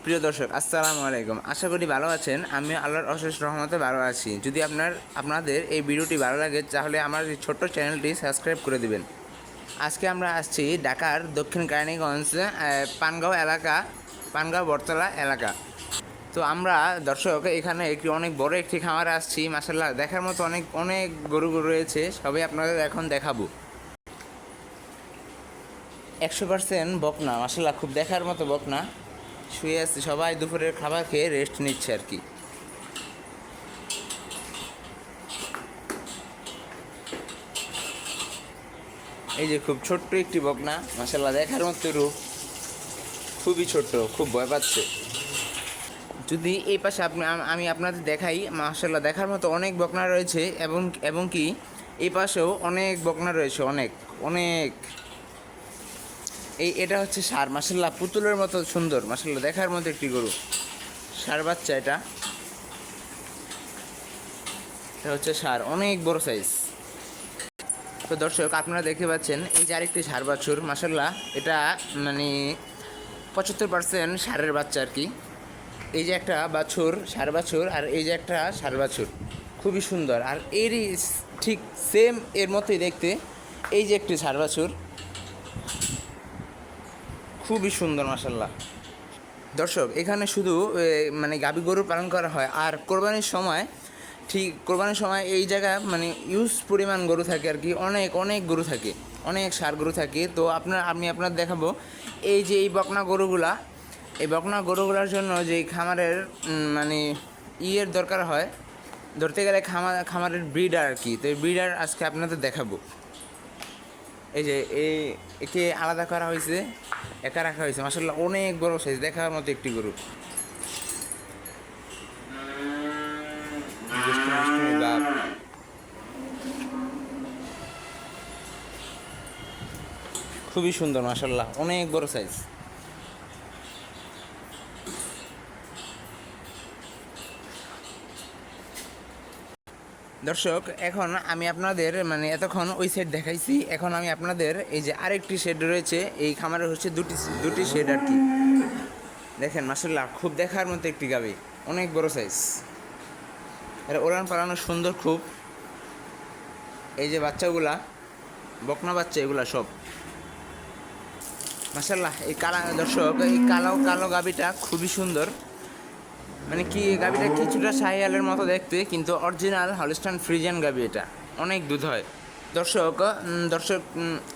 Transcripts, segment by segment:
প্রিয় দর্শক, আসসালামু আলাইকুম। আশা করি ভালো আছেন। আমি আল্লাহর অশেষ রহমতে ভালো আছি। যদি আপনাদের এই ভিডিওটি ভালো লাগে তাহলে আমার এই ছোট্ট চ্যানেলটি সাবস্ক্রাইব করে দিবেন। আজকে আমরা আসছি ঢাকার দক্ষিণ কেরানীগঞ্জ পানগাঁও বটতলা এলাকা। তো আমরা দর্শক এখানে অনেক বড় একটি খামারে আসছি। মাশাআল্লাহ, দেখার মতো অনেক অনেক গরু রয়েছে। সবই আপনাদের এখন দেখাবো। 100% বকনা, মাশাআল্লাহ, খুব দেখার মতো বকনা। শুয়ে আসছে, সবাই দুপুরের খাবার খেয়ে রেস্ট নিচ্ছে আর কি। এই যে খুব ছোট্ট একটি বকনা, মাশাআল্লাহ, দেখার মতো রূপ, খুবই ছোট্ট, খুব ভয় পাচ্ছে। যদি এই পাশে আমি আপনাদের দেখাই, মাশাআল্লাহ, দেখার মতো অনেক বকনা রয়েছে এবং কি এই পাশেও অনেক বকনা রয়েছে, অনেক অনেক। এটা হচ্ছে ষাঁড়, মাশাআল্লাহ, পুতুলের মতো সুন্দর, মাশাআল্লাহ, দেখার মতো একটি গরু। ষাঁড় বাচ্চা, এটা হচ্ছে ষাঁড়, অনেক বড় সাইজ। তো দর্শক, আপনারা দেখতে পাচ্ছেন এই যে আরেকটি ষাঁড় বাছুর, মাশাআল্লাহ, এটা মানে 75% ষাঁড়ের বাচ্চা আর কি। এই যে একটা বাছুর, ষাঁড় বাছুর, আর এই যে একটা ষাঁড় বাছুর, খুবই সুন্দর। আর এরই ঠিক সেম এর মতোই দেখতে এই যে একটি ষাঁড় বাছুর, খুবই সুন্দর, মাশাআল্লাহ। দর্শক, এখানে শুধু মানে গাভী গরু পালন করা হয়। আর কোরবানির সময় এই জায়গায় মানে ইউজ পরিমাণ গরু থাকে আর কি, অনেক অনেক গরু থাকে, অনেক ষাঁড় গরু থাকে। তো আমি আপনার দেখাবো এই যে এই বকনা গরুগুলার জন্য যে খামারের মানে দরকার হয়, ধরতে গেলে খামারের ব্রিডার আর কি। তো এই ব্রিডার আজকে আপনাদের দেখাবো। এই যে একে আলাদা করা হয়েছে, একা রাখা হয়েছে, মাশাআল্লাহ, অনেক বড় সাইজ, দেখার মতো একটি গরু। খুবই সুন্দর, মাশাআল্লাহ, অনেক বড় সাইজ। দর্শক, এখন আমি আপনাদের মানে এতক্ষণ ওই সেট দেখাইছি, এখন আমি আপনাদের এই যে আরেকটি শেড রয়েছে এই খামারে, হচ্ছে দুটি শেড আর কি। দেখেন, মাশাআল্লাহ, খুব দেখার মতো একটি গাভী, অনেক বড় সাইজ। এর ওলান পালানো সুন্দর খুব। এই যে বাচ্চাগুলা, বকনা বাচ্চা, এগুলা সব মাশাআল্লাহ। দর্শক, এই কালো গাভীটা খুবই সুন্দর। মানে কি, গাভীটা কিছুটা শাহিওয়ালের মতো দেখতে, কিন্তু অরিজিনাল হলস্টাইন ফ্রিজিয়ান গাভী। এটা অনেক দুধ হয়। দর্শক,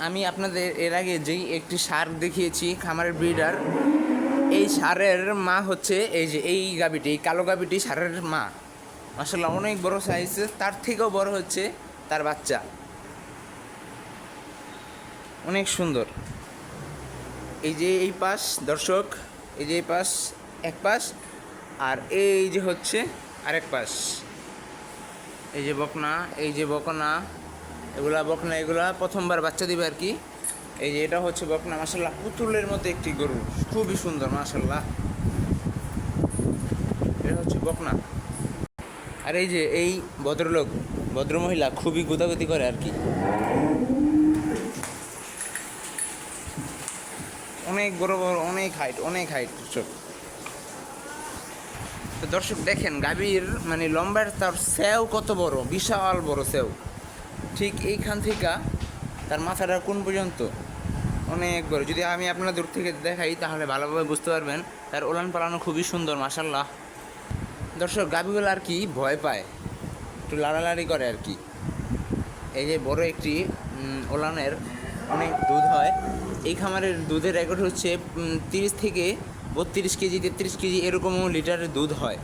আমি আপনাদের এর আগে যেই একটি ষাঁড় দেখিয়েছি খামারের ব্রিডার, এই ষাঁড়ের মা হচ্ছে এই গাভীটি, এই কালো গাভীটি ষাঁড়ের মা। মাশাআল্লাহ, অনেক বড় সাইজ। তার থেকেও বড় হচ্ছে তার বাচ্চা, অনেক সুন্দর। এই যে এই পাশ, দর্শক, এই যে এই পাশ এক পাশ, আর এই যে হচ্ছে আরেক পাশ। এই যে বকনা, এগুলা প্রথমবার বাচ্চা দিবে আর কি। এই যে এটা হচ্ছে বকনা, মাশাআল্লাহ, পুতুলের মতো একটি গরু, খুবই সুন্দর, মাশাআল্লাহ। এটা হচ্ছে বকনা। আর এই যে এই ভদ্রমহিলা খুবই গুদাগুদি করে আর কি, অনেক বড় অনেক হাইট দর্শক। তো দর্শক, দেখেন গাভীর মানে লম্বার তার সেও কত বড়, বিশাল বড় সেও। ঠিক এইখান থেকে তার মাথাটা কোন পর্যন্ত অনেক বড়। যদি আমি আপনার দূর থেকে দেখাই তাহলে ভালোভাবে বুঝতে পারবেন। তার ওলান পালানো খুবই সুন্দর, মাশাআল্লাহ। দর্শক, গাভীগুলো আর কি ভয় পায়, একটু লাড়ালাড়ি করে আর কি। এই যে বড় একটি ওলানের অনেক দুধ হয়। এই খামারের দুধের রেকর্ড হচ্ছে 30 থেকে 32 কেজি, 33 কেজি এরকমও লিটারের দুধ হয়।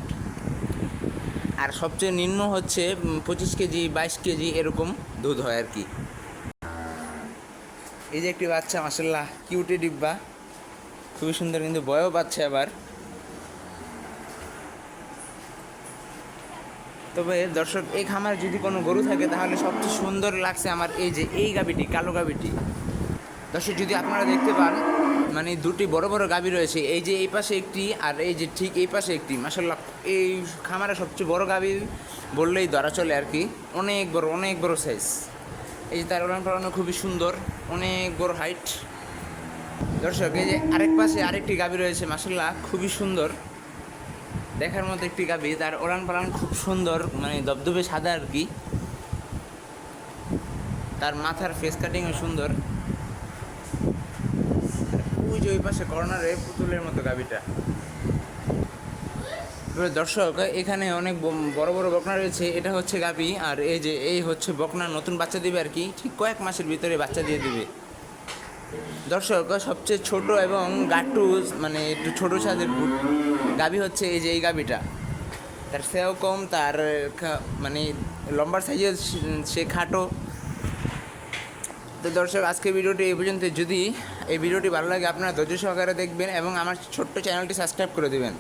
আর সবচেয়ে নিম্ন হচ্ছে 25 কেজি, 22 কেজি এরকম দুধ হয় আর কি। এই যে একটি বাচ্চা, মাশাআল্লাহ, কিউটি ডিব্বা, খুবই সুন্দর, কিন্তু ভয়ও পাচ্ছে আবার। তবে দর্শক, এই খামারে যদি কোনো গরু থাকে তাহলে সবচেয়ে সুন্দর লাগছে আমার এই গাভীটি, কালো গাভীটি। দর্শক, যদি আপনারা দেখতে পান, মানে দুটি বড় বড় গাভী রয়েছে, এই যে এই পাশে একটি, আর এই যে ঠিক এই পাশে একটি। মাশাআল্লাহ, এই খামারে সবচেয়ে বড় গাভী বললেই ধরা চলে আর কি, অনেক বড় সাইজ। এই যে তার ওলান পালানো খুবই সুন্দর, অনেক বড় হাইট। দর্শক এই যে আরেক পাশে আরেকটি গাভী রয়েছে, মাশাআল্লাহ খুবই সুন্দর দেখার মতো একটি গাভী। তার ওলান পালান খুব সুন্দর, মানে দবদবে সাদা আর কি। তার মাথার ফেস কাটিংও সুন্দর। ওই যে ওই পাশে কর্নারে পুতুলের মতো গাভীটা। দর্শক এখানে অনেক বড় বড় বকনা রয়েছে, এটা হচ্ছে গাভী। আর এই যে এই হচ্ছে বকনা, নতুন বাচ্চা দিবে আর কি, ঠিক কয়েক মাসের ভিতরে বাচ্চা দিয়ে দিবে। দর্শক সবচেয়ে ছোট এবং গাট্টু মানে একটু ছোটো সাইজের গাভী হচ্ছে এই যে এই গাভীটা। তার সেও কম, তার মানে লম্বার সাইজে সে খাটো। তো দর্শক আজকে ভিডিওটি এই পর্যন্ত। যদি এই ভিডিওটি ভালো লাগে আপনারা ধৈর্য সহকারে দেখবেন এবং আমার ছোট্ট চ্যানেলটি সাবস্ক্রাইব করে দেবেন।